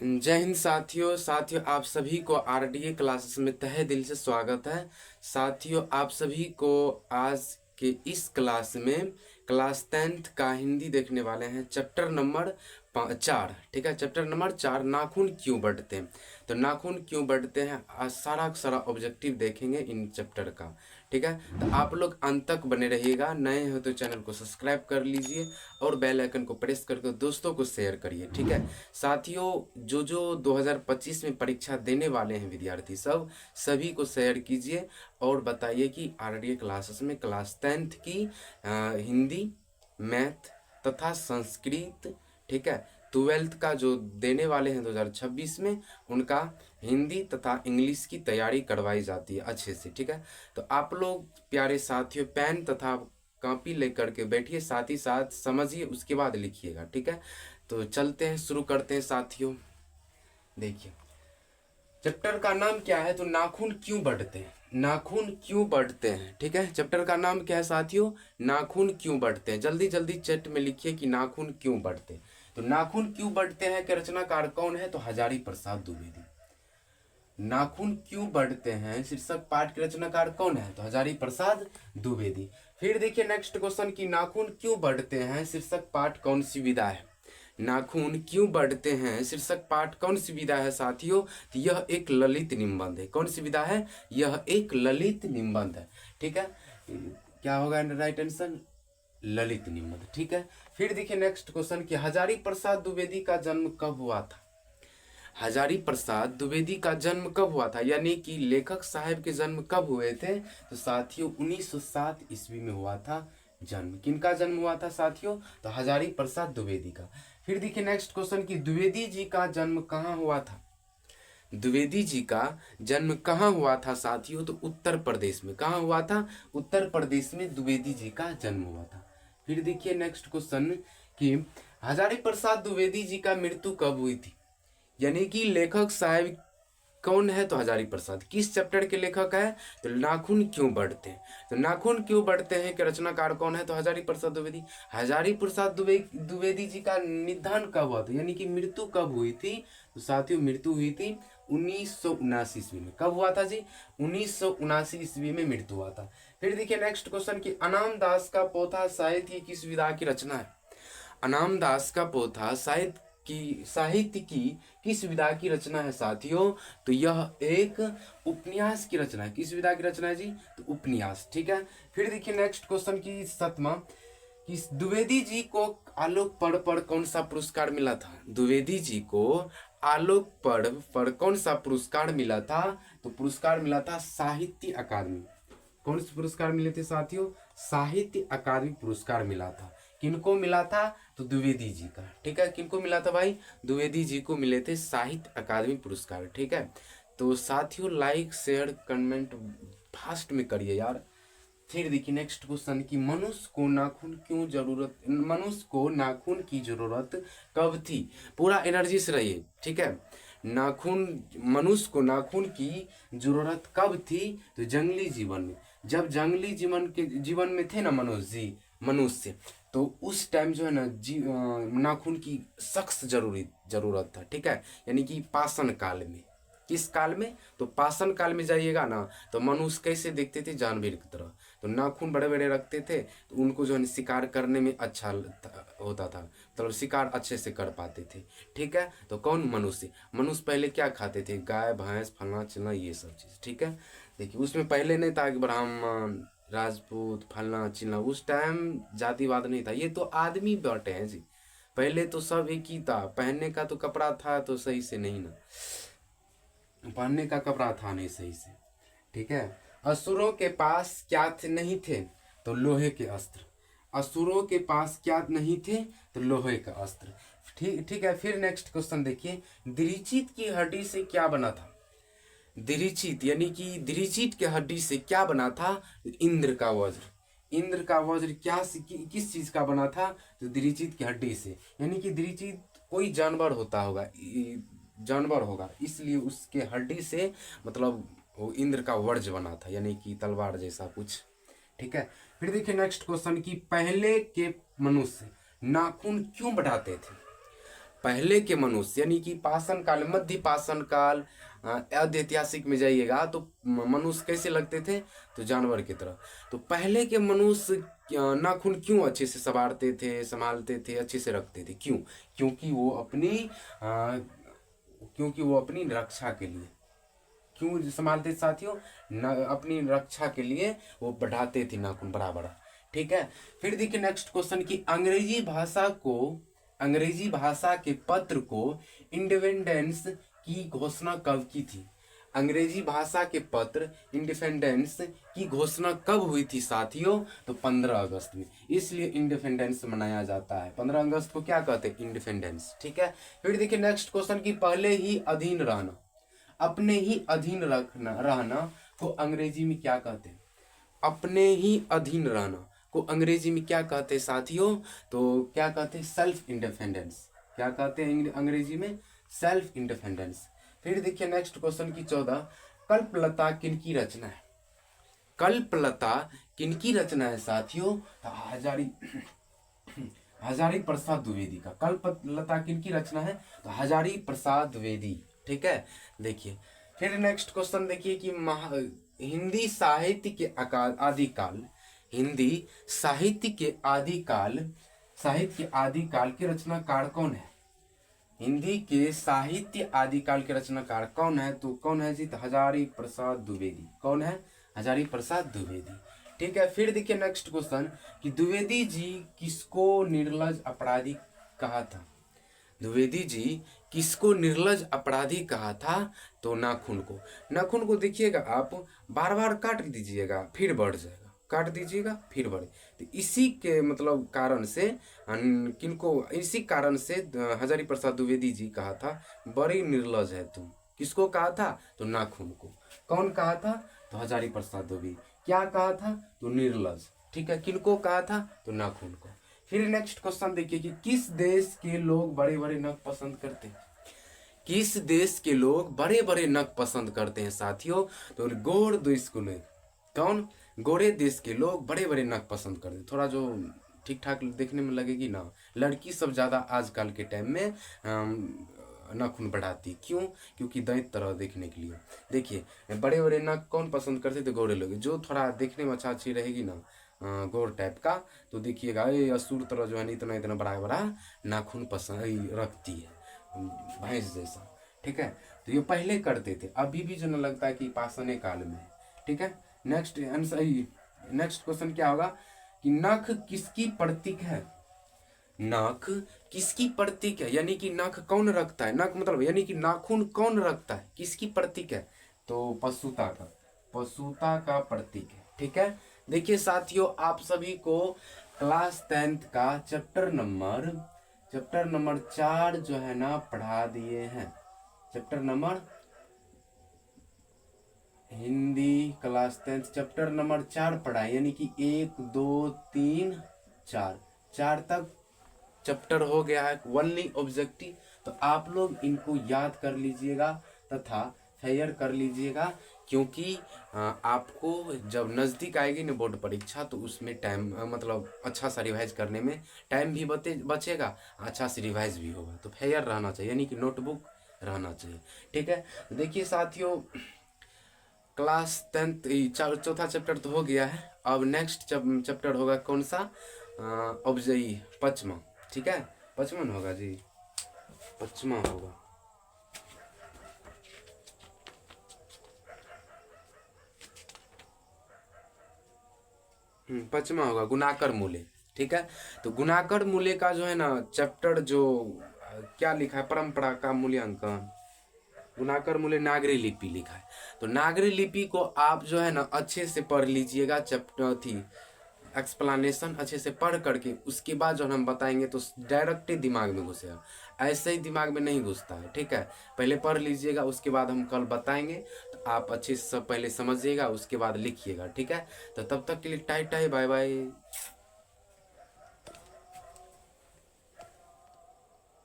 जय हिंद साथियों आप सभी को आरडीए क्लासेस में तहे दिल से स्वागत है। साथियों, आप सभी को आज के इस क्लास में क्लास 10th का हिंदी देखने वाले हैं। Chapter number 4। ठीक है, चैप्टर नंबर 4, नाखून क्यों बढ़ते हैं। तो नाखून क्यों बढ़ते हैं, आज सारा का सारा ऑब्जेक्टिव देखेंगे इन चैप्टर का। ठीक है, तो आप लोग अंत तक बने रहिएगा। नए हो तो चैनल को सब्सक्राइब कर लीजिए और बेल आइकन को प्रेस करके दोस्तों को शेयर करिए। ठीक है साथियों, जो 2025 में परीक्षा देने वाले हैं विद्यार्थी सभी को शेयर कीजिए और बताइए कि आरडीए क्लासेस में क्लास 10th की हिंदी, मैथ तथा संस्कृत, ठीक है, 12th का जो देने वाले हैं 2026 में, उनका हिंदी तथा इंग्लिश की तैयारी करवाई जाती है अच्छे से। ठीक है, तो आप लोग प्यारे साथियों पेन तथा कॉपी लेकर के बैठिए, साथ ही साथ समझिए, उसके बाद लिखिएगा। ठीक है, तो चलते हैं, शुरू करते हैं साथियों। देखिए, चैप्टर का नाम क्या है, तो नाखून क्यों बढ़ते हैं। नाखून क्यों बढ़ते हैं, ठीक है, चैप्टर का नाम क्या है साथियों, नाखून क्यों बढ़ते हैं। जल्दी जल्दी चैट में लिखिए कि नाखून क्यों बढ़ते हैं। तो नाखून क्यों बढ़ते हैं के रचनाकार कौन है, तो हजारी प्रसाद द्विवेदी। नाखून क्यों बढ़ते हैं शीर्षक पाठ के रचनाकार कौन है, तो हजारी प्रसाद द्विवेदी। फिर देखिए नेक्स्ट क्वेश्चन की नाखून क्यों बढ़ते हैं शीर्षक पाठ कौन सी विधा है। नाखून क्यों बढ़ते हैं शीर्षक पाठ कौन सी विधा है साथियों, तो यह एक ललित निबंध है। कौन सी विधा है, यह एक ललित निबंध है। ठीक है, क्या होगा राइट आंसर, ललित निबंध। ठीक है, फिर देखिए नेक्स्ट क्वेश्चन कि हजारी प्रसाद द्विवेदी का जन्म कब हुआ था। हजारी प्रसाद द्विवेदी का जन्म कब हुआ था, यानी कि लेखक साहब के जन्म कब हुए थे, तो साथियों 1907 ईस्वी में हुआ था जन्म। किनका जन्म हुआ था साथियों, तो हजारी प्रसाद द्विवेदी का। फिर देखिए नेक्स्ट क्वेश्चन कि द्विवेदी जी का जन्म कहाँ हुआ था। द्विवेदी जी का जन्म कहाँ हुआ था साथियों, तो उत्तर प्रदेश में। कहाँ हुआ था, उत्तर प्रदेश में द्विवेदी जी का जन्म हुआ था। फिर देखिए नेक्स्ट क्वेश्चन कि हजारी प्रसाद द्विवेदी जी का मृत्यु कब हुई थी, यानी कि लेखक साहब कौन है, तो हजारी प्रसाद। किस चैप्टर के लेखक है, तो नाखून क्यों बढ़ते हैं। तो नाखून क्यों बढ़ते हैं के रचनाकार कौन है, तो हजारी प्रसाद द्विवेदी। हजारी प्रसाद द्विवेदी जी का निधन कब हुआ था, यानी कि मृत्यु कब हुई थी, तो साथियों मृत्यु हुई थी 1979 ईस्वी में। कब हुआ था जी, 1979 ईस्वी में मृत्यु हुआ था। फिर देखिए नेक्स्ट क्वेश्चन कि अनाम दास का पोथा साहित्य किस विधा की रचना है। अनाम दास का पोथा साहित्य की किस विधा की रचना है साथियों, तो यह एक उपन्यास की रचना है। किस विधा की रचना है जी, तो उपन्यास। ठीक है, फिर देखिए नेक्स्ट क्वेश्चन की 7वां कि द्विवेदी जी को आलोक पर्व पर कौन सा पुरस्कार मिला था। द्विवेदी जी को आलोक पर्व पर कौन सा पुरस्कार मिला था, तो पुरस्कार मिला था साहित्य अकादमी। कौन से पुरस्कार मिले थे साथियों, साहित्य अकादमी पुरस्कार मिला था। किनको मिला था, तो द्विवेदी जी का। ठीक है, किनको मिला था भाई, द्विवेदी जी को मिले थे साहित्य अकादमी पुरस्कार। ठीक है, तो साथियों लाइक शेयर कमेंट फास्ट में करिए यार। फिर देखिए नेक्स्ट क्वेश्चन कि मनुष्य को नाखून की जरूरत कब थी। पूरा एनर्जी से रहिए। ठीक है, मनुष्य को नाखून की जरूरत कब थी, तो जंगली जीवन में। जब जंगली जीवन में थे ना मनुष्य, तो उस टाइम जो है ना नाखून की सख्त जरूरत था। ठीक है, यानी कि पाषाण काल में। किस काल में, तो पाषाण काल में जाइएगा ना, तो मनुष्य कैसे दिखते थे, जानवर की तरह। तो नाखून बड़े बड़े रखते थे, तो उनको जो है शिकार करने में अच्छा होता था, मतलब शिकार अच्छे से कर पाते थे। ठीक है, तो कौन, मनुष्य पहले क्या खाते थे, गाय भैंस फलना चिलना ये सब चीज़। ठीक है, देखिए उसमें पहले नहीं था कि ब्राह्मण राजपूत फलना चिलना, उस टाइम जातिवाद नहीं था। ये तो आदमी बैठे हैं जी, पहले तो सब एक ही था। पहनने का तो कपड़ा था तो सही से नहीं ना, पहनने का कपड़ा था नहीं सही से। ठीक है, असुरों के पास क्या नहीं थे, तो लोहे के अस्त्र। असुरों के पास क्या नहीं थे, तो लोहे का अस्त्र। ठीक ठीक है, फिर नेक्स्ट क्वेश्चन देखिए, दृचित की हड्डी से क्या बना था। दृचित यानी कि दृचित के हड्डी से क्या बना था, इंद्र का वज्र। इंद्र का वज्र किस चीज का बना था, तो दृचित की हड्डी से। यानी कि दृचित कोई जानवर जानवर होगा, इसलिए उसके हड्डी से मतलब वो इंद्र का वज्र बना था, यानी कि तलवार जैसा कुछ। ठीक है, फिर देखिए नेक्स्ट क्वेश्चन कि पहले के मनुष्य नाखून क्यों बढ़ाते थे। पहले के मनुष्य यानी कि पाषाण काल, मध्य पाषाण काल, आद्य ऐतिहासिक में जाइएगा तो मनुष्य कैसे लगते थे, तो जानवर की तरह। तो पहले के मनुष्य नाखून क्यों अच्छे से संवारते थे, संभालते थे, अच्छे से रखते थे, क्यों? क्योंकि वो अपनी रक्षा के लिए, क्यों संभालते थे साथियों, अपनी रक्षा के लिए वो बढ़ाते थे नाखून बड़ा बड़ा। ठीक है, फिर देखिए नेक्स्ट क्वेश्चन की अंग्रेजी भाषा के पत्र को इंडिपेंडेंस की घोषणा कब की थी? अंग्रेजी भाषा के पत्र इंडिपेंडेंस की घोषणा कब हुई थी साथियों? तो 15 अगस्त में, इसलिए इंडिपेंडेंस मनाया जाता है। 15 अगस्त को क्या कहते हैं? इंडिपेंडेंस। ठीक है, फिर देखिए नेक्स्ट क्वेश्चन की पहले ही अधीन रहना, अपने ही अधीन रहना को अंग्रेजी में क्या कहते हैं? अपने ही अधीन रहना को अंग्रेजी में क्या कहते हैं साथियों? तो क्या कहते हैं? Self independence. क्या कहते हैं अंग्रेजी में? Self independence. फिर देखिए नेक्स्ट क्वेश्चन की 14, कल्पलता किनकी रचना है? कल्पलता किनकी रचना है साथियों? तो हजारी प्रसाद द्विवेदी का। कल्पलता किनकी रचना है? तो हजारी प्रसाद द्विवेदी। ठीक है, देखिए फिर नेक्स्ट क्वेश्चन देखिए कि हिंदी साहित्य के आदिकाल, हिंदी साहित्य के आदिकाल के रचनाकार कौन है? हिंदी के साहित्य आदिकाल के रचनाकार कौन है? तो कौन है जी? तो हजारी प्रसाद द्विवेदी। कौन है? हजारी प्रसाद द्विवेदी। ठीक है, फिर देखिए नेक्स्ट क्वेश्चन कि द्विवेदी जी किसको निर्लज अपराधी कहा था? द्विवेदी जी किसको निर्लज अपराधी कहा था? तो नाखून को। नाखून को देखिएगा आप बार बार काट दीजिएगा फिर बढ़ जाएगा, काट दीजिएगा फिर बढ़े। तो इसी के मतलब कारण से इसी कारण से हजारी प्रसाद द्विवेदी जी कहा था बड़ी निर्लज है तुम। किसको कहा था? तो नाखून को। कौन कहा था? तो हजारी प्रसाद द्विवेदी। क्या कहा था? तो निर्लज। ठीक है, किनको कहा था? तो नाखून को। फिर नेक्स्ट क्वेश्चन देखिए कि किस देश के लोग बड़े बड़े नख पसंद करते हैं? किस देश के लोग बड़े बड़े नख पसंद करते हैं साथियों? तो गोर देश को लोग। कौन? गोरे देश के लोग बड़े बड़े नख पसंद करते हैं। थोड़ा जो ठीक ठाक देखने में लगेगी ना, लड़की सब ज्यादा आजकल के टाइम में नाखून बढ़ाती। क्यों? क्योंकि दैत तरह देखने के लिए। देखिए बड़े बड़े नख कौन पसंद करते? तो गोरे लोग। जो थोड़ा देखने में अच्छा अच्छी रहेगी ना, गोर टाइप का, तो देखिएगा ये असुर तरह जो है ना इतना इतना बड़ा बड़ा नाखून पसंद रखती है, भैंस जैसा। ठीक है, तो ये पहले करते थे, अभी भी जो न लगता है कि पाषाण काल में। ठीक है, नेक्स्ट क्वेश्चन क्या होगा कि नख किसकी प्रतीक है? नख किसकी प्रतीक है? यानी कि नख कौन रखता है? नख मतलब यानी कि नाखून कौन रखता है? किसकी प्रतीक है? तो पशुता का प्रतीक है। ठीक है, देखिए साथियों आप सभी को क्लास 10th का चैप्टर नंबर 4 जो है ना पढ़ा दिए हैं। Chapter number Hindi class 10th chapter number 4 पढ़ा, यानी कि 1 2 3 4 तक चैप्टर हो गया है। ओनली ऑब्जेक्टिव, तो आप लोग इनको याद कर लीजिएगा तथा फेयर कर लीजिएगा, क्योंकि आपको जब नज़दीक आएगी ना बोर्ड परीक्षा तो उसमें टाइम मतलब अच्छा सा रिवाइज करने में टाइम भी बचेगा, अच्छा से रिवाइज भी होगा। तो फेयर रहना चाहिए, यानी कि नोटबुक रहना चाहिए। ठीक है, देखिए साथियों क्लास 10th चौथा चैप्टर तो हो गया है। अब नेक्स्ट चैप्टर होगा कौन सा? ऑब्जेक्टिव पचमा। ठीक है, पचमन होगा जी, पचमा होगा। पचमा होगा, गुणाकर मूल्य। ठीक है, तो गुणाकर मूल्य का जो है ना चैप्टर जो क्या लिखा है, परंपरा का मूल्यांकन, गुणाकर मूल्य नागरी लिपि लिखा है। तो नागरी लिपि को आप जो है ना अच्छे से पढ़ लीजिएगा, चैप्टर थी एक्सप्लेनेशन अच्छे से पढ़ करके उसके बाद जो हम बताएंगे तो डायरेक्ट ही दिमाग में घुसेगा, ऐसे ही दिमाग में नहीं घुसता है। ठीक है, पहले पढ़ लीजिएगा, उसके बाद हम कल बताएंगे तो आप अच्छे से पहले समझिएगा, उसके बाद लिखिएगा। ठीक है, तो तब तक के लिए टाटा, बाय बाय।